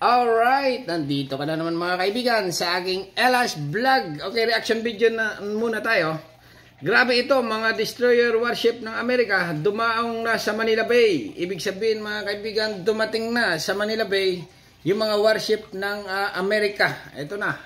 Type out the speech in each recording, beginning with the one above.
Alright, nandito ka na naman mga kaibigan sa aking Elash Vlog. Okay, reaction video na muna tayo. Grabe ito, mga destroyer warship ng Amerika dumaong na sa Manila Bay. Ibig sabihin mga kaibigan, dumating na sa Manila Bay yung mga warship ng Amerika. Ito na,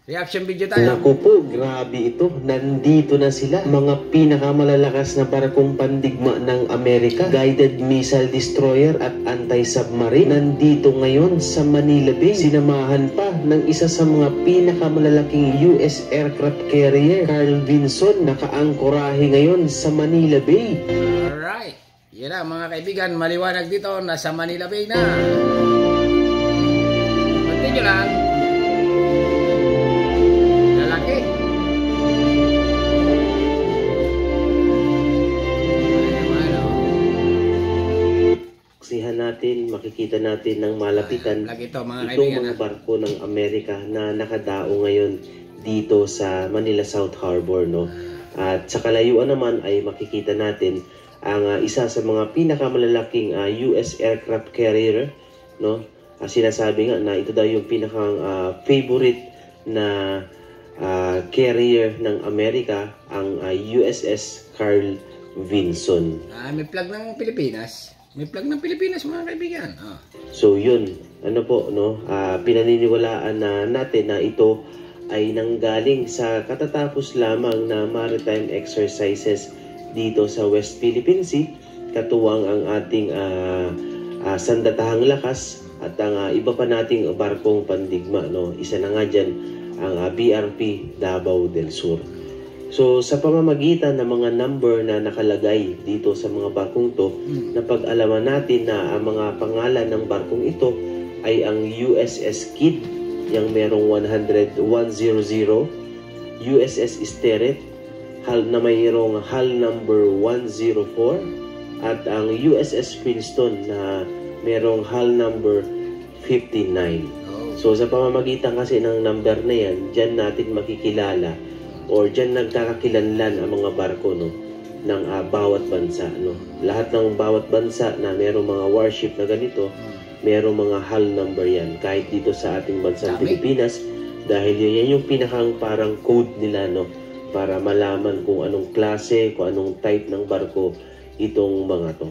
reaction video tayo. Naku po, grabe ito. Nandito na sila. Mga pinakamalalakas na barkong pandigma ng Amerika. Guided missile destroyer at anti-submarine. Nandito ngayon sa Manila Bay. Sinamahan pa ng isa sa mga pinakamalalaking US aircraft carrier, Carl Vinson, nakaangkorahe ngayon sa Manila Bay. Alright. Yan na mga kaibigan, maliwanag dito. Nasa Manila Bay na. Continue lang. Natin, makikita natin ng malapitan itong mga barko ng Amerika na nakadao ngayon dito sa Manila South Harbor, no? At sa kalayuan naman ay makikita natin ang isa sa mga pinakamalalaking US aircraft carrier, no? Sinasabi nga na ito daw yung pinakang favorite na carrier ng Amerika, ang USS Carl Vinson. May flag ng Pilipinas. May flag ng Pilipinas mga kaibigan. So yun, ano po, no? Pinaniniwalaan na natin na ito ay nanggaling sa katatapos lamang na maritime exercises dito sa West Philippine Sea, katuwang ang ating sandatahang lakas at ang iba pa nating barkong pandigma, no? Isa na nga dyan ang BRP Davao del Sur. So sa pamamagitan ng mga number na nakalagay dito sa mga barkong to, napag-alaman natin na ang mga pangalan ng barkong ito ay ang USS Kidd, yung merong 100, USS Sterret, na mayroong hull number 104, at ang USS Princeton na merong hull number 59. So sa pamamagitan kasi ng number na yan, dyan natin makikilala or dyan nagkakakilanlan ang mga barko, no, ng bawat bansa, no. Lahat ng bawat bansa na merong mga warship na ganito, merong mga hull number yan. Kahit dito sa ating bansang Pilipinas, dahil yan yung pinakang parang code nila, no, para malaman kung anong klase, kung anong type ng barko itong mga to.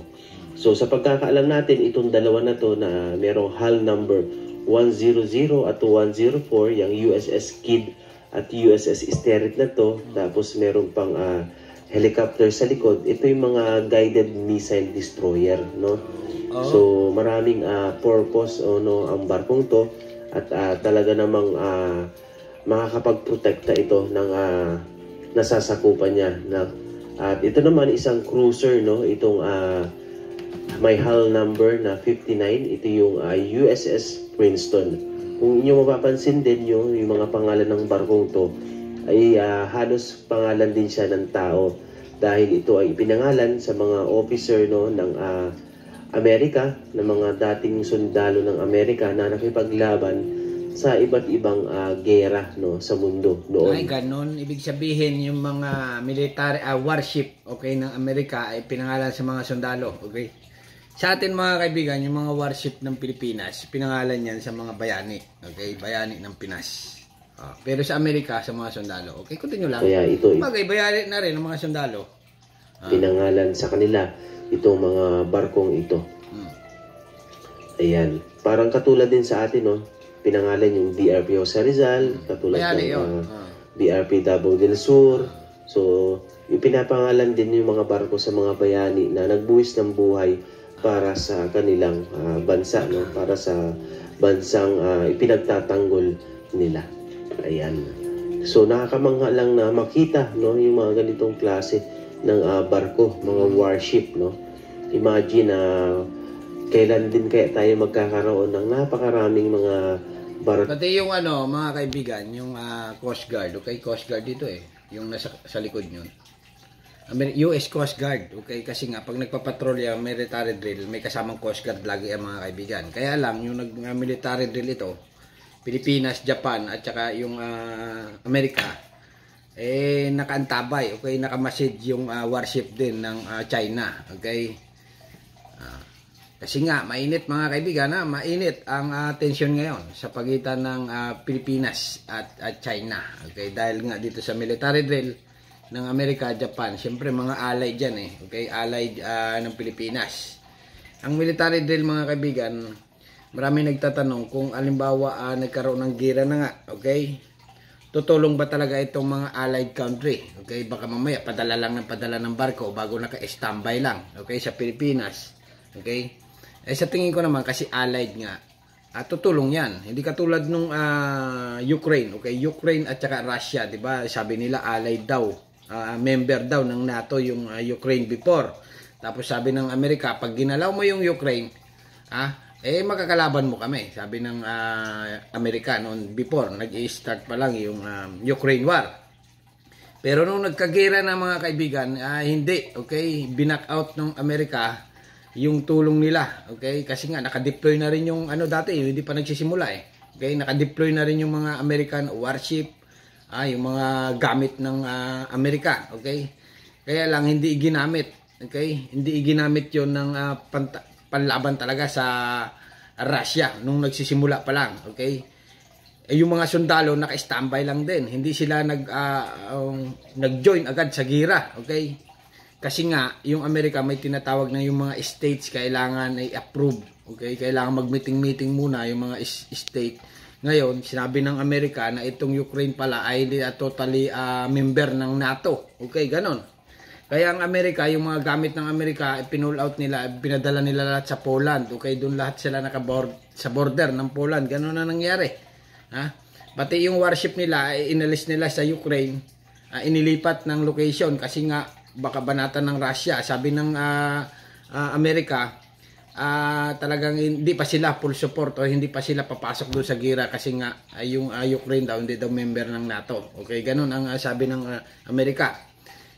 So sa pagkakaalam natin, itong dalawa na to na merong hull number 100 at 104, yung USS Kidd at USS Sterret na to, tapos meron pang helicopter sa likod. Ito yung mga guided missile destroyer, no? So maraming purpose, no, ang barkong to, at talaga namang makakapagprotekta ito ng nasasakupan niya, na at ito naman isang cruiser, no, itong may hull number na 59. Ito yung USS Princeton. Kung inyo mapapansin din yung mga pangalan ng barkong to, ay halos pangalan din siya ng tao, dahil ito ay ipinangalan sa mga officer, no, ng Amerika, ng mga dating sundalo ng Amerika na nakipaglaban sa iba't ibang gera, no, sa mundo noon. Ay ganon, ibig sabihin yung mga military warship, okay, ng Amerika ay pinangalan sa mga sundalo, okay? Sa atin mga kaibigan, yung mga warship ng Pilipinas, pinangalan yan sa mga bayani. Okay? Bayani ng Pinas. Pero sa Amerika, sa mga sundalo. Okay? Continue lang. Kaya ito, bagay, bayani na rin ng mga sundalo. Pinangalan sa kanila itong mga barkong ito. Ayan. Parang katulad din sa atin, no? Pinangalan yung BRP Jose Rizal, katulad bayani ng BRP Davao del Sur. So, yung pinapangalan din yung mga barko sa mga bayani na nagbuwis ng buhay para sa kanilang bansa, no, para sa bansang ipinagtatanggol nila. Ayan. So nakakamangha lang na makita, no, yung mga ganitong klase ng barko, mga warship, no. Imagine kailan din kaya tayo magkakaroon ng napakaraming mga barko. Pati yung mga kaibigan, yung Coast Guard, okay, Coast Guard dito yung nasa sa likod nyo. US Coast Guard, okay? Kasi nga, pag nagpapatrolya, military drill, may kasamang Coast Guard lagi ang mga kaibigan. Kaya lang, yung military drill ito, Pilipinas, Japan, at saka yung Amerika, nakaantabay, okay? Nakamasid yung warship din ng China, okay? Kasi nga, mainit mga kaibigan, mainit ang tension ngayon sa pagitan ng Pilipinas at China. Okay, dahil nga dito sa military drill ng Amerika, Japan, syempre mga allied dyan eh. Okay, allied ng Pilipinas. Ang military drill mga kaibigan, marami nagtatanong kung alimbawa nagkaroon ng gira na nga, okay? Tutulong ba talaga itong mga allied country? Okay, baka mamaya padala ng barko bago naka-standby lang, okay, sa Pilipinas. Okay? Sa tingin ko naman kasi allied nga, tutulong 'yan. Hindi katulad nung Ukraine, okay? Ukraine at saka Russia, 'di ba? Sabi nila allied daw, member daw ng NATO yung Ukraine before. Tapos sabi ng Amerika, pag ginalaw mo yung Ukraine, makakalaban mo kami. Sabi ng Amerika noon before, nag-i-start pa lang yung Ukraine war. Pero nung nagkagira na mga kaibigan, hindi, okay? Binak out ng Amerika yung tulong nila, okay? Kasi nga naka-deploy na rin yung dati, hindi pa nagsisimula eh. Okay, naka-deploy na rin yung mga American warship, yung mga gamit ng Amerika, okay? Kaya lang hindi ginamit, okay? Hindi ginamit 'yon ng panlaban talaga sa Russia nung nagsisimula pa lang, okay? Yung mga sundalo naka-standby lang din, hindi sila nag-join agad sa gira, okay? Kasi nga, yung Amerika may tinatawag na yung mga states kailangan ay approve. Okay? Kailangan mag-meeting-meeting muna yung mga state. Ngayon, sinabi ng Amerika na itong Ukraine pala ay hindi totally member ng NATO. Okay, ganon. Kaya ang Amerika, yung mga gamit ng Amerika, pinull out nila, pinadala nila lahat sa Poland. Okay, doon lahat sila sa border ng Poland. Ganon na nangyari. Pati yung warship nila, inalis nila sa Ukraine, inilipat ng location kasi nga, baka banatan ng Russia. Sabi ng Amerika, talagang hindi pa sila full support o hindi pa sila papasok doon sa gira kasi nga yung Ukraine daw hindi daw member ng NATO. Okay, ganun ang sabi ng Amerika.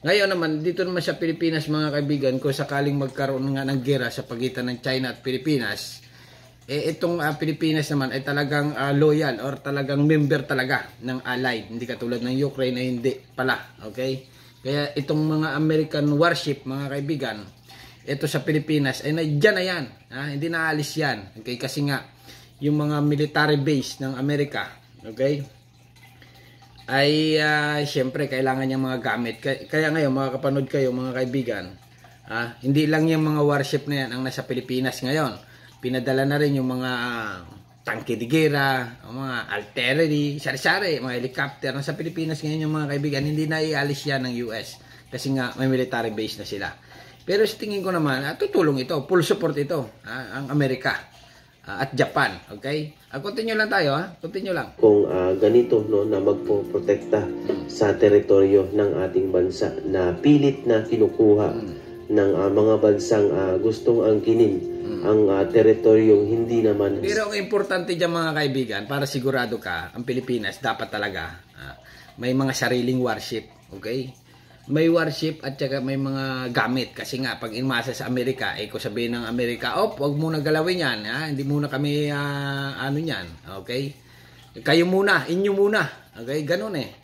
Ngayon naman, dito naman sa Pilipinas mga kaibigan, kung sakaling magkaroon nga ng gira sa pagitan ng China at Pilipinas, itong Pilipinas naman ay talagang loyal or talagang member talaga ng allied. Hindi katulad ng Ukraine ay hindi pala. Okay? Kaya itong mga American warship, mga kaibigan, ito sa Pilipinas, ay nandiyan na yan. Hindi naalis yan. Okay? Kasi nga, yung mga military base ng Amerika, okay, ay siyempre, kailangan niyang mga gamit. Kaya ngayon, mga kapanood kayo, mga kaibigan, hindi lang yung mga warship na yan ang nasa Pilipinas ngayon. Pinadala na rin yung mga tangke de guerra, mga artillery, sari-sari, mga helicopter. Sa Pilipinas ngayon yung mga kaibigan, hindi na ialis yan ng US kasi nga may military base na sila. Pero sa tingin ko naman, tutulong ito, full support ito, ang Amerika at Japan, okay? Continue lang tayo, continue lang. Kung ganito no, na magpoprotekta sa teritoryo ng ating bansa na pilit na kinukuha ng mga bansang gustong angkinin ang teritoryong hindi naman. Pero ang importante dyan mga kaibigan, para sigurado ka, ang Pilipinas dapat talaga may mga sariling warship, okay? May warship at saka may mga gamit. Kasi nga, pag inmasa sa Amerika, kung sabihin ng Amerika, huwag muna galawin yan, hindi muna kami, yan, okay? Kayo muna, inyo muna, okay? Ganun eh.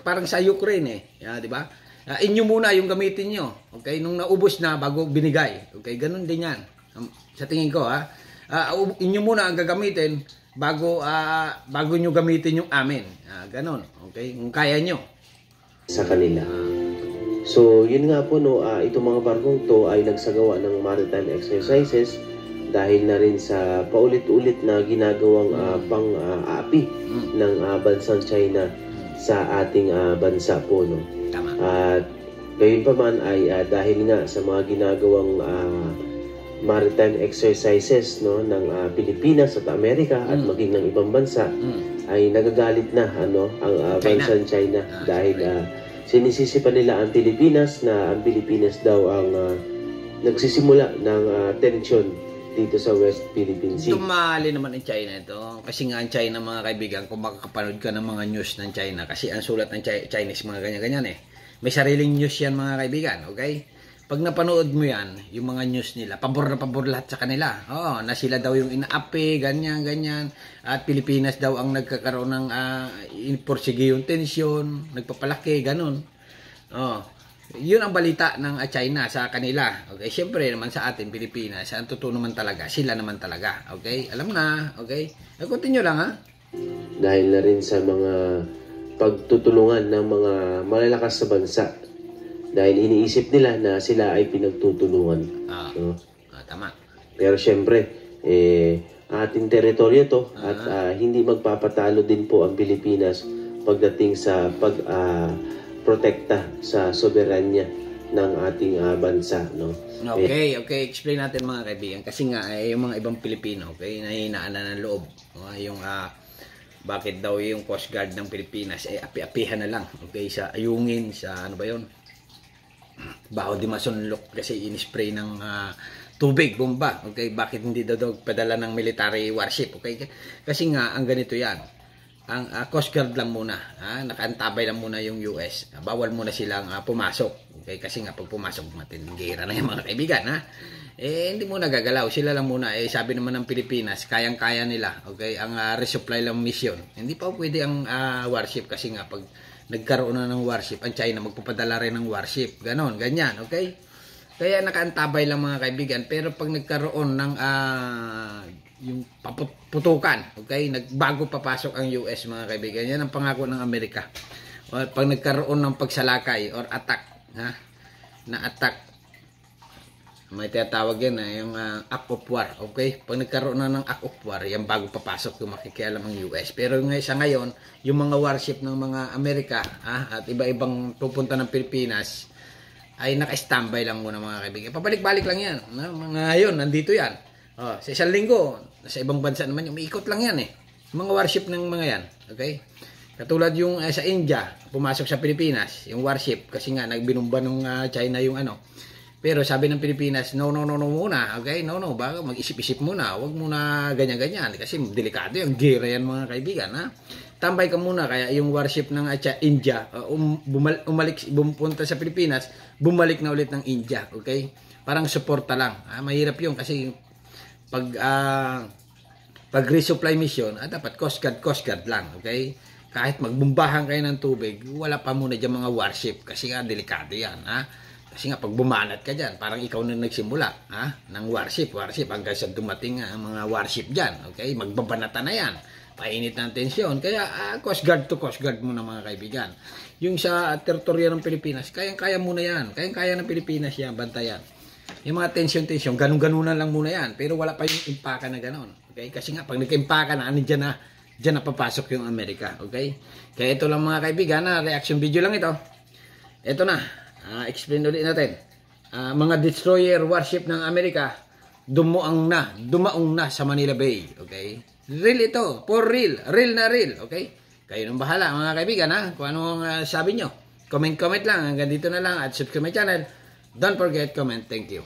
Parang sa Ukraine di ba? Inyo muna yung gamitin nyo, okay? Nung naubos na, bago binigay, okay? Ganun din yan. Sa tingin ko, inyo muna ang gagamitin bago nyo gamitin yung amin. Ganon, okay? Kung kaya nyo. Sa kanila. So, yun nga po, no, itong mga barkong to ay nagsagawa ng maritime exercises dahil na rin sa paulit-ulit na ginagawang pang-aapi ng bansang China sa ating bansa po, no? Tama. At gayon pa man ay dahil nga sa mga ginagawang maritime exercises no ng Pilipinas at Amerika at maging ng ibang bansa ay nagagalit na ang bansang China dahil sinisisipan nila ang Pilipinas na ang Pilipinas daw ang nagsisimula ng tensyon dito sa West Philippine Sea. Tumali naman ang China ito. Kasi nga ang China mga kaibigan, kung makakapanood ka ng mga news ng China, kasi ang sulat ng Chinese mga ganyan-ganyan may sariling news yan mga kaibigan, okay? Pag napanood mo yan, yung mga news nila, pabor na pabor lahat sa kanila. Na sila daw yung inaapi, ganyan. At Pilipinas daw ang nagkakaroon ng porsige yung tensyon, nagpapalaki, ganun. Yun ang balita ng China sa kanila. Okay, siyempre naman sa atin, Pilipinas, ang totoo naman talaga, sila naman talaga. Okay, alam na. Okay, continue lang ha. Dahil na rin sa mga pagtutulungan ng mga malalakas sa bansa. Dahil iniisip nila na sila ay pinagtutulungan. Tama. Pero siyempre, ating teritoryo to at hindi magpapatalo din po ang Pilipinas pagdating sa protekta sa soberanya ng ating bansa, no? Okay, explain natin mga kaibigan kasi nga yung mga ibang Pilipino, okay, nahinaan na ng loob, yung bakit daw yung Coast Guard ng Pilipinas api-apihan na lang, okay, sa ayungin, sa ano ba yun, baho di masunlok kasi in-spray ng tubig, bomba, okay, bakit hindi daw padala ng military warship, okay, kasi nga ang ganito yan. Ang Coast Guard lang muna, nakaantabay lang muna yung US. Bawal muna silang pumasok. Okay? Kasi nga pag pumasok, matingira na yung mga kaibigan. Hindi muna gagalaw. Sila lang muna. Sabi naman ng Pilipinas, kayang-kaya nila. Okay? Ang resupply lang mission. Hindi pa pwede ang warship kasi nga pag nagkaroon na ng warship, ang China magpapadala rin ng warship. Ganon, ganyan. Okay? Kaya nakaantabay lang mga kaibigan. Pero pag nagkaroon ng yung putukan, okay, bago papasok ang US mga kaibigan, yan ang pangako ng Amerika. O pag nagkaroon ng pagsalakay or attack, na attack, may tinatawag yan yung act of war, okay, pag nagkaroon na ng act of war, yan bago papasok yung makikialam ang US. Pero sa ngayon, yung mga warship ng mga Amerika at iba-ibang pupunta ng Pilipinas ay naka-standby lang muna mga kaibigan. Pabalik-balik lang yan, mga yun, nandito yan. Sa isang linggo, sa ibang bansa naman, umiikot lang yan mga warship ng mga yan, okay? Katulad yung sa India, pumasok sa Pilipinas, yung warship, kasi nga nagbinumba ng China yung ano. Pero sabi ng Pilipinas, no muna, okay? No, baka mag-isip-isip muna, wag muna ganyan-ganyan, kasi delikado yung gira yan mga kaibigan, Tambay ka muna, kaya yung warship ng India, bumunta sa Pilipinas, bumalik na ulit ng India, okay? Parang suporta lang, mahirap yun kasi pag resupply mission, dapat Coast Guard lang, okay? Kahit magbumbahan kayo ng tubig, wala pa muna dyan mga warship kasi nga delikado yan, kasi nga pag bumanat ka dyan, parang ikaw na nagsimula, ng warship hanggang sa dumating ang mga warship dyan, okay? Magbabanata na yan, painit ng tensyon, kaya Coast Guard to Coast Guard muna mga kaibigan. Yung sa teritoryo ng Pilipinas, kayang-kaya muna yan, kayang-kaya ng Pilipinas yan, bantayan. Yung mga tension, ganun-ganunan lang muna yan. Pero wala pa yung impaka na ganon. Okay? Kasi nga, pag nagka-impaka na, dyan na papasok yung Amerika. Okay? Kaya ito lang mga kaibigan, reaction video lang ito. Ito na. Explain ulit natin. Mga destroyer warship ng Amerika, dumaong na sa Manila Bay. Okay? Real ito. For real. Real na real. Okay? Kayo nang bahala mga kaibigan, kung anong sabi nyo. Comment lang. Hanggang dito na lang. At subscribe my channel. Don't forget, comment. Thank you.